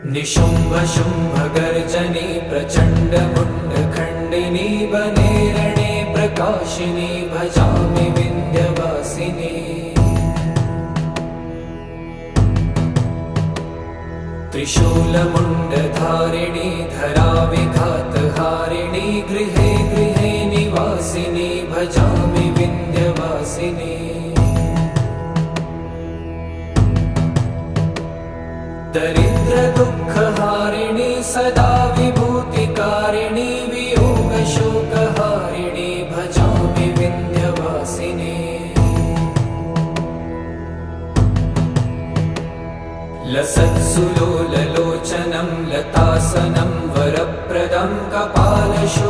निशुम्भ शुम्भ गर्जनी प्रचण्ड मुण्डखण्डिनी वने रणे प्रकाशिनी भजामि विन्ध्यवासिनी। त्रिशूलमुण्डधारिणी धराविघातहारिणी गृहे गृहे निवासिनी भजामि विन्ध्यवासिनी। दरिद्र दुःखहारिणी सदा विभूतिकारिणी वियोगशोकहारिणी भजामि विन्ध्यवासिनी। लसत्सुलोललोचनं लतासनं वरप्रदं कपालशूलधारिणी